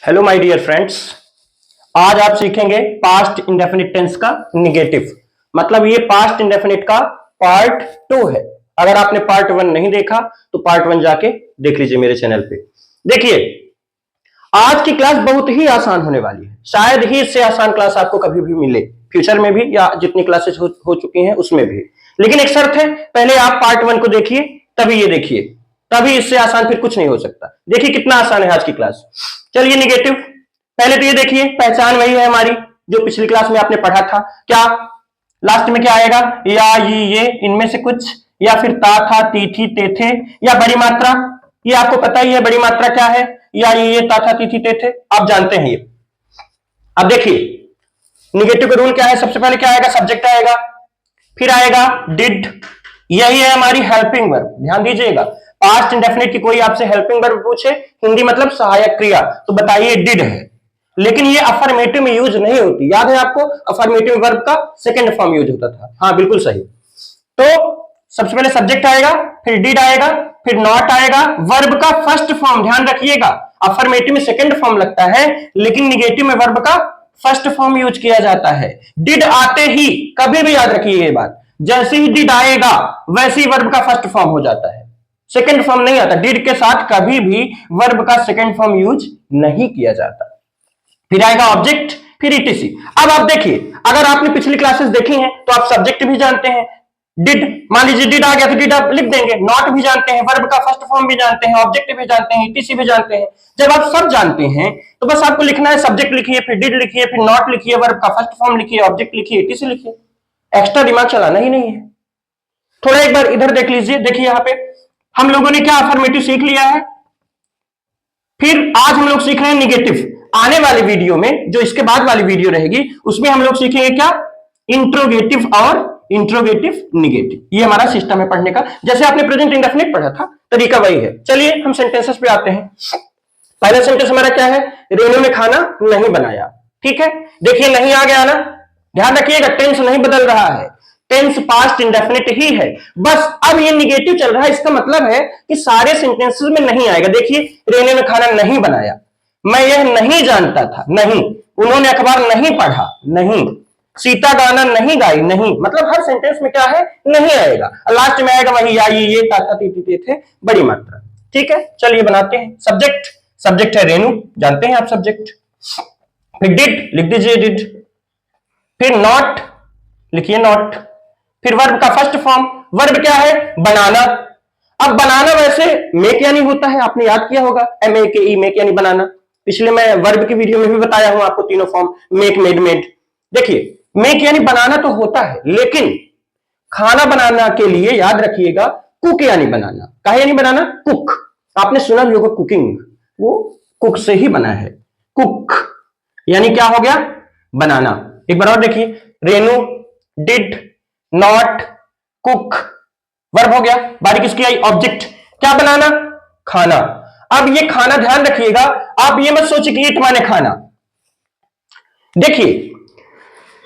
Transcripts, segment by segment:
Hello my dear friends. आज आप सीखेंगे पास्ट इंडेफिनिट टेंस का निगेटिव। मतलब ये पास्ट इंडेफिनिट का पार्ट 2 है। अगर आपने पार्ट 1 नहीं देखा तो पार्ट 1 जाके देख लीजिए मेरे चैनल पे। देखिए, आज की क्लास बहुत ही आसान होने वाली है। शायद ही इससे आसान क्लास आपको कभी भी मिले, फ्यूचर में भी या जितनी क्लासेस हो चुकी हैं उसमें भी। लेकिन एक शर्त है, पहले आप पार्ट 1 को देखिए, तभी ये देखिए, तभी इससे आसान फिर कुछ नहीं हो सकता। देखिए कितना आसान है आज की क्लास। चलिए निगेटिव, पहले तो ये देखिए, पहचान वही है हमारी जो पिछली क्लास में आपने पढ़ा था। क्या लास्ट में क्या आएगा? या ये इनमें से कुछ, या फिर ता था ती थी ते थे, या बड़ी मात्रा। ये आपको पता ही है बड़ी मात्रा क्या है, या ये ता था ती थी ते थे, आप जानते हैं ये। अब देखिए निगेटिव का रूल क्या है। सबसे पहले क्या आएगा? सब्जेक्ट आएगा, फिर आएगा डिड। यही है हमारी हेल्पिंग वर्ब। ध्यान दीजिएगा, पास्ट इंडेफिनिट की कोई आपसे हेल्पिंग वर्ब पूछे, हिंदी मतलब सहायक क्रिया, तो बताइए डिड है। लेकिन ये अफर्मेटिव में यूज नहीं होती। याद है आपको, अफर्मेटिव वर्ब का सेकंड फॉर्म यूज होता था। हाँ बिल्कुल सही। तो सबसे पहले सब्जेक्ट आएगा, फिर डिड आएगा, फिर नॉट आएगा। वर्ब का फर्स्ट फॉर्म ध्यान रखिएगा, अफर्मेटिव में सेकंड फॉर्म लगता है, लेकिन निगेटिव में वर्ब का फर्स्ट फॉर्म यूज किया जाता है। डिड आते ही, कभी भी याद रखिए ये बात, जैसे ही डिड आएगा वैसे ही वर्ब का फर्स्ट फॉर्म हो जाता है, सेकंड फॉर्म नहीं आता। डिड के साथ कभी भी वर्ब का सेकंड फॉर्म यूज नहीं किया जाता। फिर आएगा ऑब्जेक्ट, फिर ईटीसी। अब आप देखिए, अगर आपने पिछली क्लासेस देखी हैं तो आप सब्जेक्ट भी जानते हैं। डिड, मान लीजिए डिड आ गया तो डिड आप लिख देंगे। नॉट भी जानते हैं, वर्ब का फर्स्ट फॉर्म भी जानते हैं, ऑब्जेक्ट भी जानते हैं, ईटीसी भी जानते हैं। जब आप सब जानते हैं तो बस आपको लिखना है, सब्जेक्ट लिखिए, फिर डिड लिखिए, फिर नॉट लिखिए, वर्ब का फर्स्ट फॉर्म लिखिए, ऑब्जेक्ट लिखिए, ईटीसी लिखिए। एक्स्ट्रा दिमाग चलाना ही नहीं है। थोड़ा एक बार इधर देख लीजिए। देखिए यहां पे हम लोगों ने क्या अफर्मेटिव सीख लिया है, फिर आज हम लोग सीख रहे हैं निगेटिव। आने वाली वीडियो में, जो इसके बाद वाली वीडियो रहेगी, उसमें हम लोग सीखेंगे क्या? इंट्रोगेटिव और इंट्रोगेटिव निगेटिव। ये हमारा सिस्टम है पढ़ने का। जैसे आपने प्रेजेंट इंडेफिनिट पढ़ा था, तरीका वही है। चलिए हम सेंटेंसेस पे आते हैं। पहला सेंटेंस हमारा क्या है? रेनू ने खाना नहीं बनाया। ठीक है, देखिए नहीं आ गया ना, ध्यान रखिएगा, टेंस नहीं बदल रहा है, टेंस पास्ट इंडेफिनिट ही है। बस अब ये निगेटिव चल रहा है, इसका मतलब है कि सारे सेंटेंसेस में नहीं आएगा। देखिए, रेनू ने खाना नहीं बनाया, मैं यह नहीं जानता था, नहीं, उन्होंने अखबार नहीं पढ़ा, नहीं, सीता गाना नहीं गाई, नहीं। मतलब हर सेंटेंस में क्या है? नहीं आएगा। लास्ट में आएगा वही या ये ता था ती थी थे, बड़ी मात्रा। ठीक है, चलिए बनाते हैं। सब्जेक्ट, सब्जेक्ट है रेनू, जानते हैं आप सब्जेक्ट। फिर डिड लिख दीजिए डिड, फिर नॉट लिखिए नॉट, फिर वर्ब का फर्स्ट फॉर्म। वर्ब क्या है? बनाना। अब बनाना वैसे मेक यानी होता है, आपने याद किया होगा, MEKE, मेक यानी बनाना। पिछले मैं वर्ब की वीडियो में भी बताया हूं आपको तीनों फॉर्म, मेक, मेड, मेड। देखिए मेक यानी बनाना तो होता है, लेकिन खाना बनाना के लिए याद रखिएगा कुक यानी बनाना। काहे यानी बनाना? कुक। आपने सुना भी होगा कुकिंग, वो कुक से ही बना है। कुक यानी क्या हो गया? बनाना। एक बार और देखिए, Renu, did, not, cook, verb हो गया। बारी किसकी आई? ऑब्जेक्ट। क्या बनाना? खाना। अब ये खाना ध्यान रखिएगा, आप ये मत सोचिए कि ईट माने खाना। देखिए,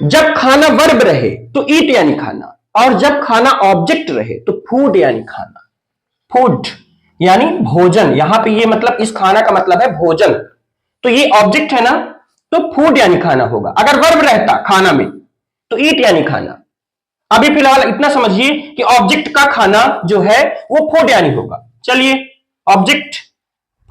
जब खाना वर्ब रहे तो ईट यानी खाना, और जब खाना ऑब्जेक्ट रहे तो फूड यानी खाना। फूड यानी भोजन। यहां पे ये मतलब इस खाना का मतलब है भोजन, तो ये ऑब्जेक्ट है ना, तो फूड यानी खाना होगा। अगर वर्ब रहता खाना में तो ईट यानी खाना। अभी फिलहाल इतना समझिए कि ऑब्जेक्ट का खाना जो है वो फूड यानी होगा। चलिए, ऑब्जेक्ट,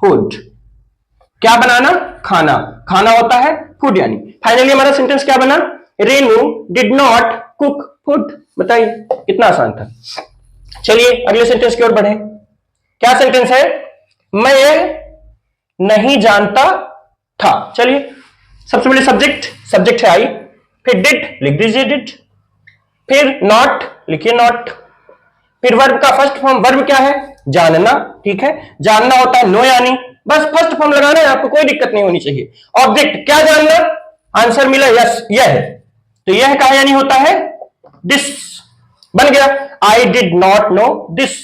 फूड, क्या बनाना? खाना, खाना होता है फूड यानी। फाइनली हमारा सेंटेंस क्या बना? Renu did not cook food. बताइए कितना आसान था। चलिए अगले सेंटेंस की ओर बढ़े। क्या सेंटेंस है? मैं यह नहीं जानता था। चलिए, सबसे पहले सब्जेक्ट, सब्जेक्ट है आई, फिर डिड लिख दीजिए डिड, फिर नॉट लिखिए नॉट, फिर वर्ब का फर्स्ट फॉर्म। वर्ब क्या है? जानना। ठीक है, जानना होता है नो यानी, बस फर्स्ट फॉर्म लगाना है आपको, कोई दिक्कत नहीं होनी चाहिए। ऑब्जेक्ट, क्या जानना? आंसर मिला यस, यह है, तो यह का यानी होता है दिस। बन गया, आई डिड नॉट नो दिस,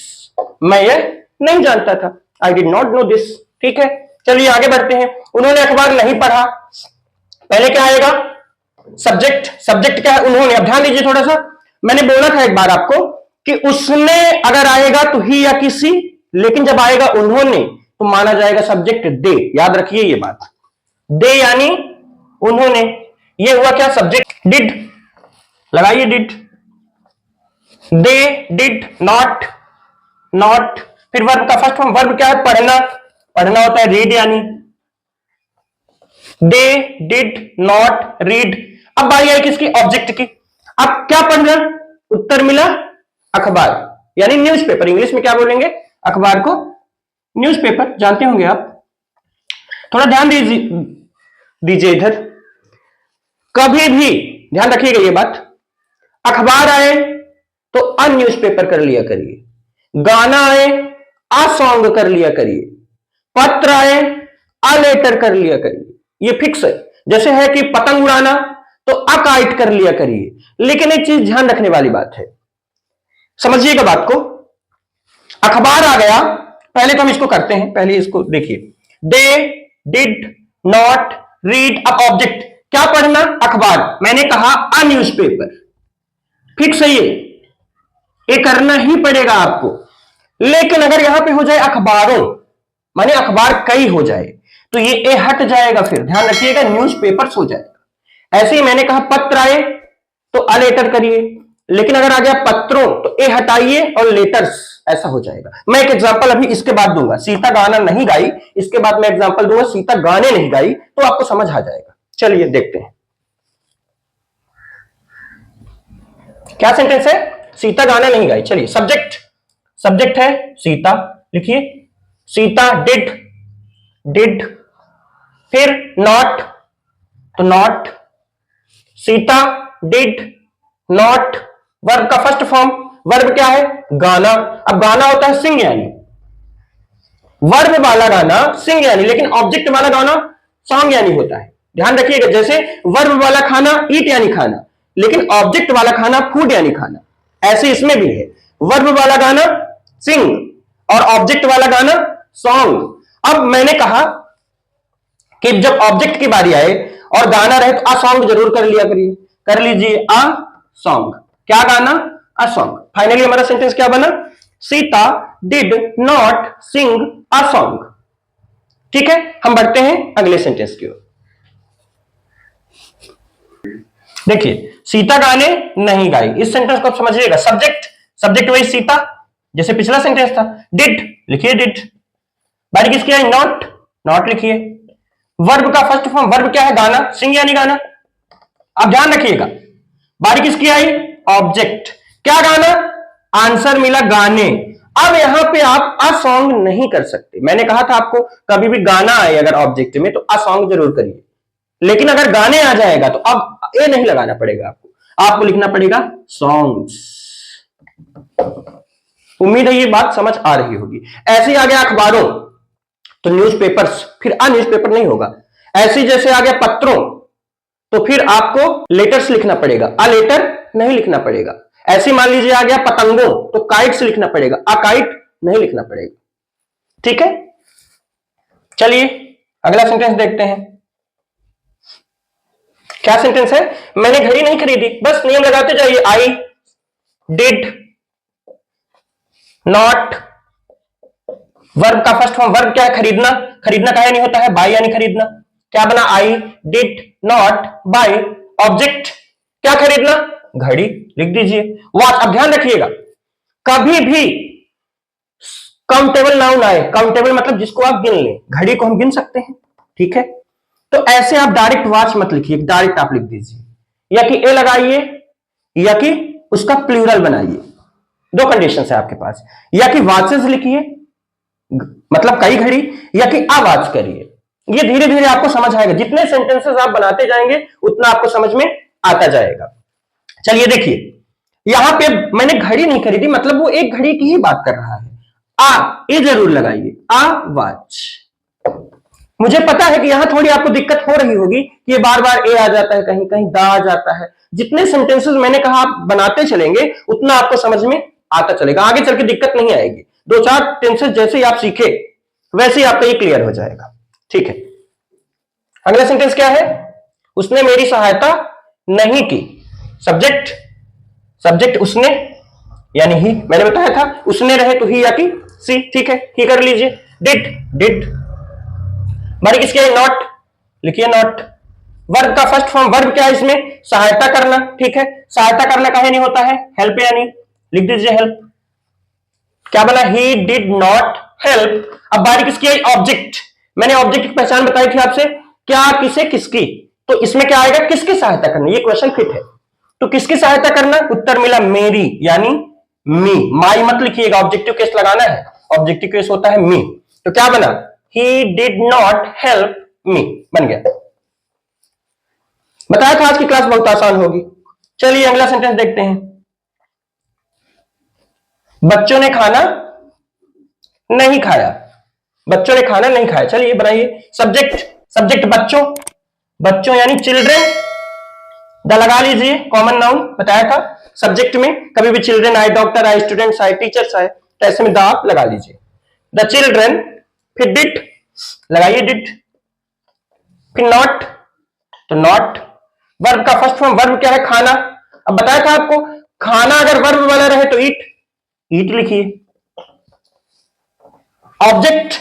मैं यह नहीं जानता था, आई डिड नॉट नो दिस। ठीक है, चलिए आगे बढ़ते हैं। उन्होंने अखबार नहीं पढ़ा। पहले क्या आएगा? सब्जेक्ट। सब्जेक्ट क्या है? उन्होंने। अब ध्यान दीजिए थोड़ा सा, मैंने बोला था एक बार आपको कि उसने अगर आएगा तो ही या किसी, लेकिन जब आएगा उन्होंने तो माना जाएगा सब्जेक्ट दे। याद रखिए ये बात। दे यानी उन्होंने, ये हुआ क्या, सब्जेक्ट। डिड लगाइए, did, they did not, not, फिर वर्ब का फर्स्ट फॉर्म, वर्ब क्या है, पढ़ना, पढ़ना होता है रीड यानी, दे डिड नॉट रीड। अब बारी आई किसकी, ऑब्जेक्ट की। अब क्या पढ़ना, उत्तर मिला अखबार यानी न्यूज़पेपर, इंग्लिश में क्या बोलेंगे, अखबार को न्यूज़पेपर, जानते होंगे आप। थोड़ा ध्यान दीजिए इधर, कभी भी ध्यान रखिएगा ये बात, अखबार आए तो अ न्यूज़पेपर कर लिया करिए, गाना आए आ सॉन्ग कर लिया करिए, पत्र आए आ लेटर कर लिया करिए, ये फिक्स है। जैसे है कि पतंग उड़ाना तो अ काइट कर लिया करिए, लेकिन एक चीज ध्यान रखने वाली बात है, समझिएगा बात को। अखबार आ गया, पहले तो हम इसको करते हैं, पहले इसको देखिए, दे डिड नॉट रीड। अब ऑब्जेक्ट, क्या पढ़ना, अखबार, मैंने कहा अ न्यूज़पेपर, फिक्स है ये करना ही पड़ेगा आपको। लेकिन अगर यहां पे हो जाए अखबारों, माने अखबार कई हो जाए, तो ये ए हट जाएगा, फिर ध्यान रखिएगा न्यूज़पेपर्स हो जाएगा। ऐसे ही मैंने कहा पत्र आए तो अ लेटर करिए, लेकिन अगर आ गया पत्रों तो ए हटाइए और लेटर्स, ऐसा हो जाएगा। मैं एक एग्जांपल अभी इसके बाद दूंगा, सीता गाना नहीं गाई, इसके बाद मैं एग्जांपल दूंगा, सीता गाने नहीं गाई, तो आपको समझ आ जाएगा। चलिए देखते हैं क्या सेंटेंस है, सीता गाना नहीं गाई। चलिए सब्जेक्ट, सब्जेक्ट है सीता, लिखिए सीता डिड, डिड, फिर नॉट तो not, Sita did not, verb का फर्स्ट फॉर्म, वर्ब क्या है, गाना। अब गाना होता है सिंग यानी, वर्ब वाला गाना सिंग यानी, लेकिन ऑब्जेक्ट वाला गाना सॉन्ग यानी होता है। ध्यान रखिएगा, जैसे वर्ब वाला खाना ईट यानी खाना, लेकिन ऑब्जेक्ट वाला खाना फूड यानी खाना, ऐसे इसमें भी है, वर्ब वाला गाना सिंग और ऑब्जेक्ट वाला गाना सॉन्ग। अब मैंने कहा कि जब ऑब्जेक्ट की बारी आए और गाना रहे तो अ सॉन्ग जरूर कर लिया करिए, कर लीजिए अ सॉन्ग, क्या गाना, अ सॉन्ग। फाइनली हमारा सेंटेंस क्या बना, Sita did not sing a song. ठीक है, हम बढ़ते हैं अगले सेंटेंस की ओर। देखिए सीता गाने नहीं गाई, इस सेंटेंस को आप समझिएगा, सब्जेक्ट, सब्जेक्ट वही सीता, जैसे पिछला सेंटेंस था, डिड लिखिए डिड, बारी किसकी आई, नॉट, नॉट लिखिए, वर्ब का फर्स्ट फॉर्म, वर्ब क्या है, गाना, सिंग यानी गाना। अब ध्यान रखिएगा, बारी किसकी आई, ऑब्जेक्ट, क्या गाना, आंसर मिला गाने। अब यहां पे आप अ सॉन्ग नहीं कर सकते, मैंने कहा था आपको कभी भी गाना आए अगर ऑब्जेक्ट में तो अ सॉन्ग जरूर करिए, लेकिन अगर गाने आ जाएगा तो अब ए नहीं लगाना पड़ेगा आपको, आपको लिखना पड़ेगा सॉन्ग्स। उम्मीद है ये बात समझ आ रही होगी। ऐसे ही आ गया अखबारों तो न्यूज़पेपर्स, फिर अ न्यूज़पेपर नहीं होगा। ऐसे जैसे आ गया पत्रों तो फिर आपको लेटर्स लिखना पड़ेगा, अ लेटर नहीं लिखना पड़ेगा। ऐसे मान लीजिए आ गया पतंगों तो काइट्स लिखना पड़ेगा, अ काइट नहीं लिखना पड़ेगा। ठीक है, चलिए अगला सेंटेंस देखते हैं। क्या सेंटेंस है, मैंने घड़ी नहीं खरीदी, बस नियम लगाते जाइए, आई डिड नॉट, वर्ब का फर्स्ट फॉर्म, वर्ब क्या है, खरीदना, खरीदना का नहीं होता है, बाय यानी खरीदना, क्या बना, I did not buy, object क्या खरीदना, घड़ी, लिख दीजिए, वॉच। अब ध्यान रखिएगा, कभी भी काउंटेबल नाउन आए, काउंटेबल मतलब जिसको आप गिन लें, घड़ी को हम गिन सकते हैं, ठीक है, तो ऐसे आप डायरेक्ट वॉच मत लिखिए, डायरेक्ट आप लिख दीजिए, या कि ए लगाइए या कि उसका प्लूरल बनाइए, दो कंडीशन है आपके पास, या कि वॉचेस लिखिए मतलब कई घड़ी, या कि आवाज करिए। ये धीरे धीरे आपको समझ आएगा, जितने सेंटेंसेस आप बनाते जाएंगे उतना आपको समझ में आता जाएगा। चलिए देखिए, यहां पे मैंने घड़ी नहीं खरीदी मतलब वो एक घड़ी की ही बात कर रहा है, आ ये जरूर लगाइए, आवाज। मुझे पता है कि यहां थोड़ी आपको दिक्कत हो रही होगी कि ये बार बार ए आ जाता है, कहीं कहीं दा आ जाता है। जितने सेंटेंसेस मैंने कहा आप बनाते चलेंगे उतना आपको समझ में आता चलेगा, आगे चल के दिक्कत नहीं आएगी। दो चार टेंसेस जैसे ही आप सीखे वैसे ही आपका ये क्लियर हो जाएगा। ठीक है, अगला सेंटेंस क्या है, उसने मेरी सहायता नहीं की, सब्जेक्ट, सब्जेक्ट उसने यानी ही, मैंने बताया था उसने रहे तो ही या कि सी, ठीक है, ही कर लीजिए, डिड डिड, बारी किसकी आई, नॉट, लिखिए नॉट। वर्ब का फर्स्ट फॉर्म, वर्ब क्या है इसमें, सहायता करना, ठीक है। सहायता करना काहे नहीं होता है, हेल्प यानी, लिख दीजिए हेल्प। क्या बना, ही डिड नॉट हेल्प। अब बारी किसकी आई, ऑब्जेक्ट। मैंने ऑब्जेक्ट की पहचान बताई थी आपसे, क्या, किसे, किसकी। तो इसमें क्या आएगा, किसकी सहायता करना, ये क्वेश्चन फिट है। तो किसकी सहायता करना, उत्तर मिला मेरी, यानी मी। माई मत लिखिएगा, ऑब्जेक्टिव केस लगाना है, ऑब्जेक्टिव केस होता है मी। तो क्या बना, he did not help me, बन गया। बताया था आज की क्लास बहुत आसान होगी। चलिए अगला सेंटेंस देखते हैं। बच्चों ने खाना नहीं खाया, बच्चों ने खाना नहीं खाया। चलिए बनाइए सब्जेक्ट, सब्जेक्ट बच्चों, बच्चों यानी चिल्ड्रेन, द लगा लीजिए, कॉमन नाउन बताया था। सब्जेक्ट में कभी भी चिल्ड्रेन आए, डॉक्टर आए, स्टूडेंट्स आए, टीचर्स आए, तो ऐसे में द आप लगा लीजिए। द चिल्ड्रेन, फिर डिड लगाइए डिड, फिर नॉट, तो नॉट। वर्ब का फर्स्ट फॉर्म, वर्ब क्या है, खाना। अब बताया था आपको, खाना अगर वर्ब वाला रहे तो ईट, ईट लिखिए। ऑब्जेक्ट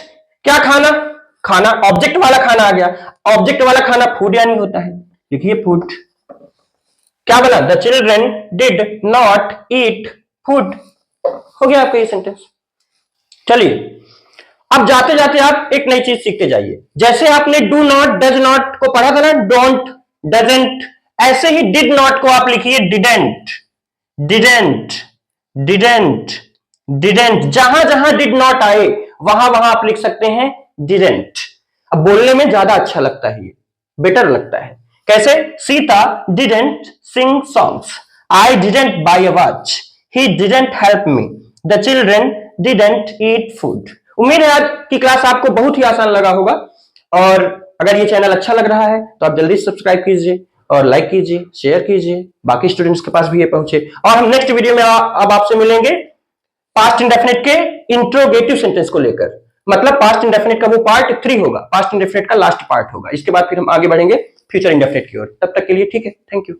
क्या, खाना, खाना, ऑब्जेक्ट वाला खाना आ गया। ऑब्जेक्ट वाला खाना फूड यानी होता है, लिखिए फूड। क्या बना, the children did not eat food. हो गया आपका ये सेंटेंस। चलिए अब जाते जाते आप एक नई चीज सीखते जाइए। जैसे आपने डू नॉट, डज नॉट को पढ़ा था ना, डोंट, डजेंट, ऐसे ही डिड नॉट को आप लिखिए डिडेंट, डिडेंट, डिडेंट, डिडेंट। जहां जहां डिड नॉट आए वहां वहां आप लिख सकते हैं डिडेंट। अब बोलने में ज्यादा अच्छा लगता है, ये बेटर लगता है। कैसे, Sita didn't sing songs, I didn't buy a watch, he didn't help me, the children didn't eat food. उम्मीद है आज की क्लास आपको बहुत ही आसान लगा होगा। और अगर ये चैनल अच्छा लग रहा है तो आप जल्दी सब्सक्राइब कीजिए और लाइक कीजिए, शेयर कीजिए, बाकी स्टूडेंट्स के पास भी ये पहुंचे। और हम नेक्स्ट वीडियो में अब आपसे मिलेंगे पास्ट इंडेफिनिट के इंट्रोगेटिव सेंटेंस को लेकर। मतलब पास्ट इंडेफिनिट का वो पार्ट 3 होगा, पास्ट इंडेफिनिट का लास्ट पार्ट होगा। इसके बाद फिर हम आगे बढ़ेंगे फ्यूचर इंडेफिनिट की ओर। तब तक के लिए ठीक है, थैंक यू।